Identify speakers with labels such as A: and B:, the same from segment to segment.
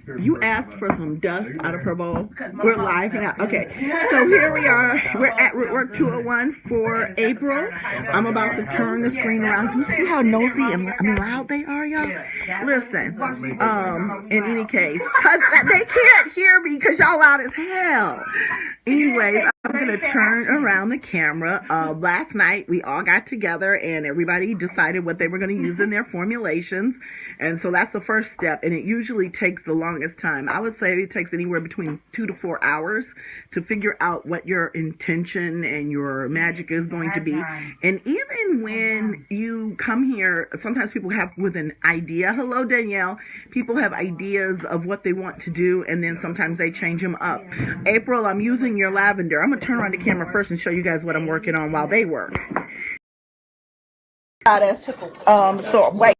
A: You asked for some dust out of her bowl. We're live now. Okay, so here we are. We're at Rootwork 201 for April. I'm about to turn the screen around. You see how nosy and loud they are, y'all? Listen, in any case, because they can't hear me because y'all loud as hell. Anyways, I'm going to turn around the camera. Last night, we all got together and everybody decided what they were going to use in their formulations. And so that's the first step. And it usually takes the longest time. I would say it takes anywhere between 2 to 4 hours to figure out what your intention and your magic is going to be. And even when you come here, sometimes people have with an idea. Hello, Danielle. People have ideas of what they want to do, and then sometimes they change them up. April, I'm using your lavender. I'm going to turn around the camera first and show you guys what I'm working on while they work. So wait.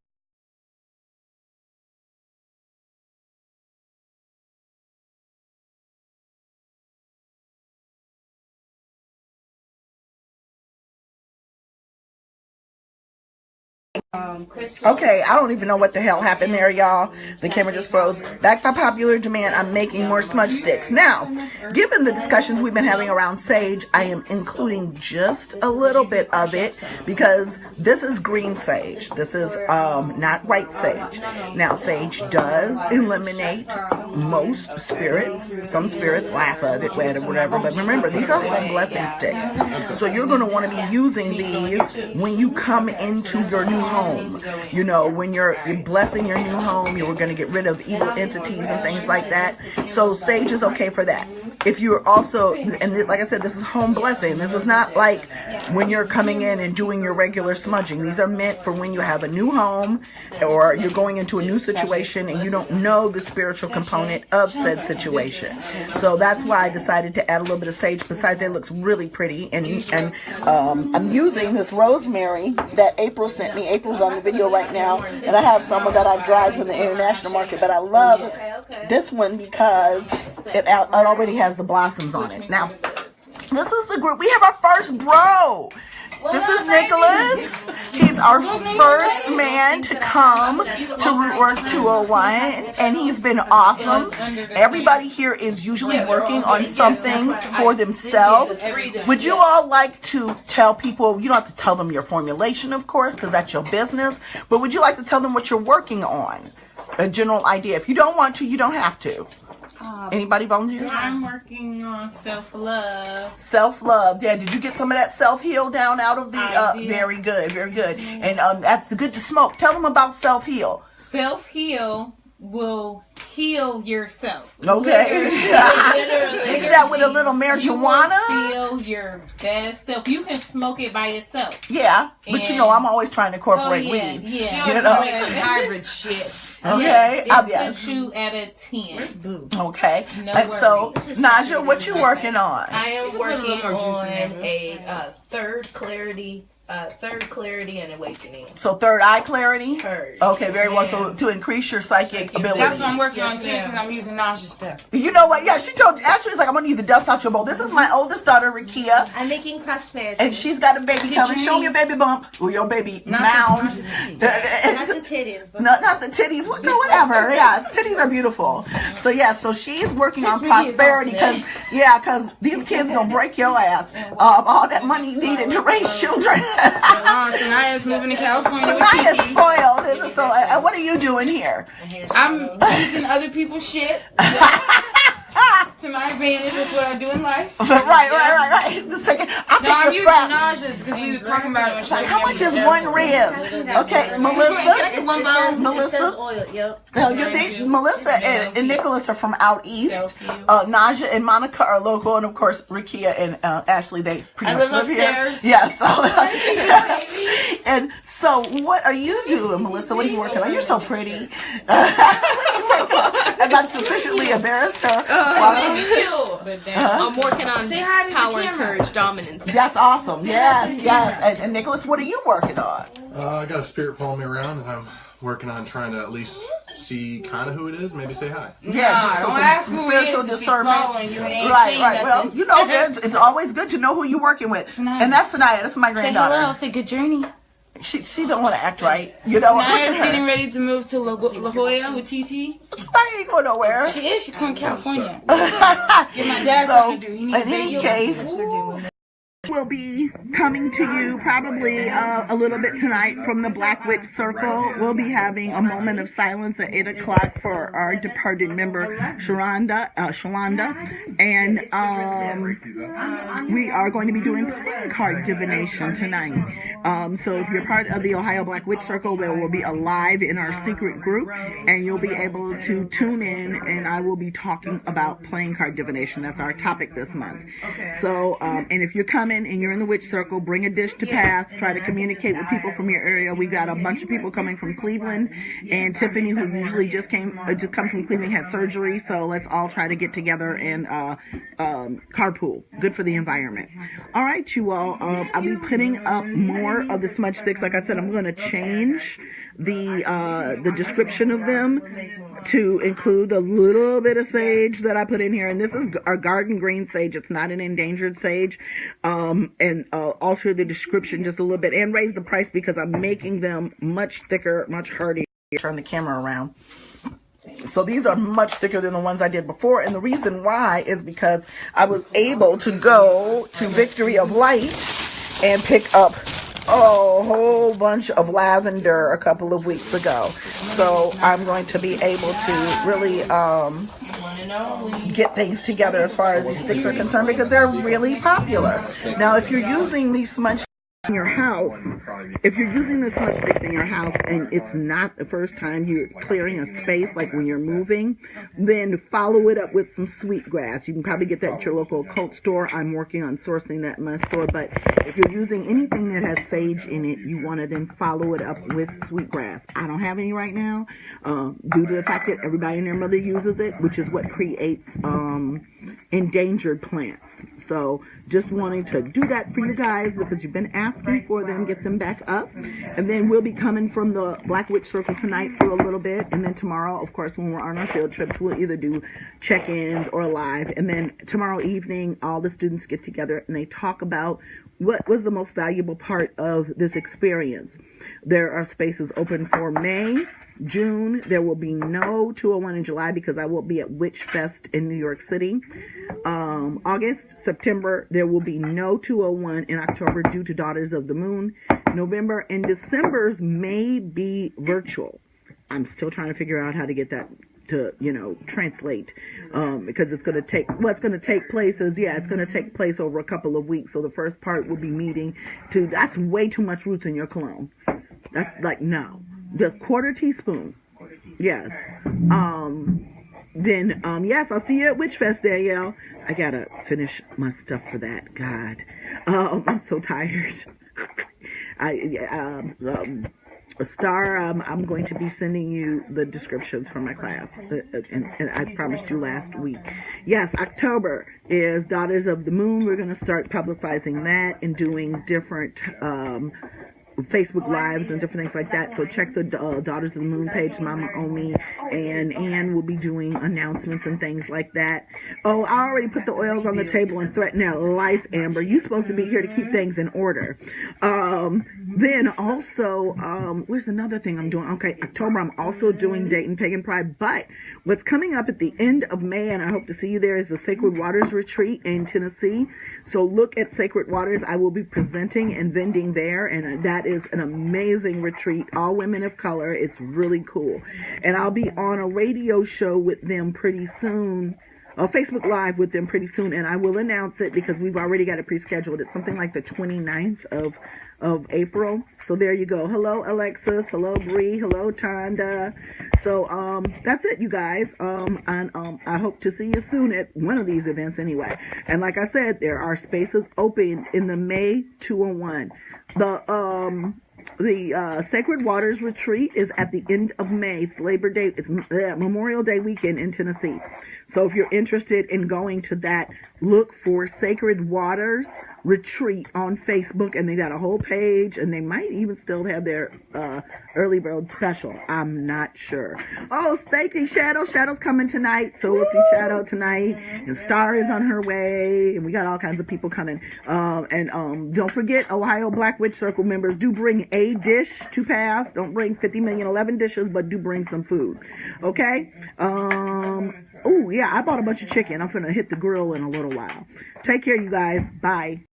A: Okay, I don't even know what the hell happened there, y'all. The camera just froze. Back by popular demand, I'm making more smudge sticks. Now, given the discussions we've been having around sage, I am including just a little bit of it because this is green sage. This is not white sage. Now, sage does eliminate most spirits. Some spirits laugh at it, whatever. But remember, these are home blessing sticks. So you're going to want to be using these when you come into your new home. You know, when you're blessing your new home, you're going to get rid of evil entities and things like that. So sage is okay for that. If you're also, and like I said, this is home blessing. This is not like when you're coming in and doing your regular smudging. These are meant for when you have a new home or you're going into a new situation and you don't know the spiritual component of said situation. So that's why I decided to add a little bit of sage. Besides, it looks really pretty. And I'm using this rosemary that April sent me. April's on the video right now. And I have some that I've dried from the international market. But I love this one because it already has the blossoms on it. Now, this is the group. We have our first bro. This is Nicholas. He's our first man to come to Rootwork 201, and he's been awesome. Everybody here is usually working on something for themselves. Would you all like to tell people, you don't have to tell them your formulation, of course, because that's your business, but would you like to tell them what you're working on? A general idea. If you don't want to, you don't have to. Anybody volunteers?
B: I'm working on self-love.
A: Self-love. Yeah, did you get some of that self-heal down out of the very good, very good. And that's the good to smoke. Tell them about self-heal.
B: Self-heal will heal yourself.
A: Okay. Mix that with a little marijuana.
B: You will feel your best self. You can smoke it by itself.
A: Yeah, but you know I'm always trying to incorporate weed.
B: Yeah.
A: You know?
C: Hybrid shit.
A: Okay,
B: it puts you at a 10.
A: Okay,
B: No
A: and
B: worries.
A: so Naja, what you working on?
C: I am working on a third clarity and awakening.
A: So third eye clarity?
C: Third.
A: Okay, very well. So to increase your psychic abilities.
D: That's what I'm working on too, because I'm using nauseous stuff.
A: You know what? Yeah, she told Ashley's like, I'm gonna need the dust out your bowl. This is my oldest daughter, Rikia.
E: I'm making prosperity.
A: And she's got a baby coming. Show me your baby bump. Or your baby mound.
E: Not the titties, but
A: Not the titties. No, whatever. Yeah, titties are beautiful. So yeah, so she's working on prosperity because these kids gonna break your ass. All that money needed to raise children.
D: Sanaya's moving to California
A: Sanaya's
D: with Kiki.
A: spoiled. So what are you doing here?
D: I'm using other people's shit to my advantage. That's what I do in life.
A: Right. Just take it. I'll take
D: I'm
A: your
D: using
A: scraps.
D: nauseous because we was talking about it when she was
A: How much is one rib? Okay, Melissa.
E: it says oil. Yep.
A: No, you think Melissa and Nicholas are from out east. Naja and Monica are local, and of course Rikia and Ashley, they pretty much live
D: upstairs.
A: here. Yeah, so and so what are you doing, Melissa? What are you working on? You're so pretty. As I've sufficiently embarrassed her.
F: I'm working on power and courage, dominance.
A: That's awesome. Yes. And Nicholas, what are you working on?
G: I got a spirit following me around, and I'm working on trying to at least see kind of who it is, maybe say hi.
A: Yeah, so some spiritual discernment. Right. Well, you know, it's always good to know who you're working with. And that's Sanaya. That's my granddaughter.
D: Say hello. Say good journey.
A: She don't want to act right. You know.
D: Naya's getting ready to move to La Jolla with TT.
A: I ain't going nowhere.
D: She is. She's from California. Get my dad something to do. He needs
A: in any case, we'll be coming to you probably a little bit tonight from the Black Witch Circle. We'll be having a moment of silence at 8 o'clock for our departed member, Shalonda. And we are going to be doing playing card divination tonight. So if you're part of the Ohio Black Witch Circle, there will be a live in our secret group, and you'll be able to tune in, and I will be talking about playing card divination. That's our topic this month. So, and if you're coming and you're in the witch circle, bring a dish to pass. Try to communicate with people from your area. We've got a bunch of people coming from Cleveland, and Tiffany, who usually just come from Cleveland, had surgery. So let's all try to get together and carpool. Good for the environment. All right, you all. I'll be putting up more of the smudge sticks. Like I said, I'm going to change the description of them to include a little bit of sage that I put in here, and this is our garden green sage. It's not an endangered sage, and alter the description just a little bit and raise the price because I'm making them much thicker, much hardier. Turn the camera around. So these are much thicker than the ones I did before, and the reason why is because I was able to go to Victory of Light and pick up a whole bunch of lavender a couple of weeks ago. So I'm going to be able to really get things together as far as these sticks are concerned because they're really popular. Now, if you're using these smudge in your house, if you're using the smudge sticks in your house and it's not the first time you're clearing a space, like when you're moving, then follow it up with some sweetgrass. You can probably get that at your local occult store. I'm working on sourcing that in my store, but if you're using anything that has sage in it, you want to then follow it up with sweetgrass. I don't have any right now, due to the fact that everybody and their mother uses it, which is what creates endangered plants. So just wanting to do that for you guys because you've been asking for them, get them back up. And then we'll be coming from the Black Witch Circle tonight for a little bit, and then tomorrow, of course, when we're on our field trips, we'll either do check-ins or live. And then tomorrow evening, all the students get together and they talk about what was the most valuable part of this experience. There are spaces open for May, June. There will be no 201 in July because I will be at Witch Fest in New York City. August, September, there will be no 201 in October due to Daughters of the Moon. November and December's may be virtual. I'm still trying to figure out how to get that to, translate, because it's going to take, what's going to take place is, it's going to take place over a couple of weeks. So the first part will be meeting that's way too much roots in your cologne. That's like, no. The quarter teaspoon. Yes. Then, yes, I'll see you at Witch Fest, Danielle. I gotta finish my stuff for that. God. I'm so tired. Star, I'm going to be sending you the descriptions for my class, and I promised you last week. Yes, October is Daughters of the Moon. We're going to start publicizing that and doing different Facebook Lives and different things like that. So check the Daughters of the Moon page. Mama Omi and Ann will be doing announcements and things like that. Oh, I already put the oils on the table and threaten out life, Amber. You're supposed to be here to keep things in order. Then also, where's another thing I'm doing? Okay, October, I'm also doing Dayton Pagan Pride. But what's coming up at the end of May, and I hope to see you there, is the Sacred Waters Retreat in Tennessee. So look at Sacred Waters. I will be presenting and vending there, and that is an amazing retreat. All women of color. It's really cool. And I'll be on a radio show with them pretty soon. Facebook Live with them pretty soon, and I will announce it because we've already got it pre-scheduled. It's something like the 29th of April. So there you go. Hello, Alexis. Hello, Bree. Hello, Tonda. So that's it, you guys. And I hope to see you soon at one of these events anyway. And like I said, there are spaces open in the May 201. The Sacred Waters Retreat is at the end of May. It's Labor Day. It's Memorial Day weekend in Tennessee. So if you're interested in going to that, look for Sacred Waters retreat on Facebook, and they got a whole page, and they might even still have their early bird special. I'm not sure. Oh, thank you, Shadow. Shadow's coming tonight, so we'll see Shadow tonight. And Star is on her way, and we got all kinds of people coming. And don't forget, Ohio Black Witch Circle members, do bring a dish to pass. Don't bring 50 million 11 dishes, but do bring some food. Okay? Oh, yeah, I bought a bunch of chicken. I'm finna hit the grill in a little while. Take care, you guys. Bye.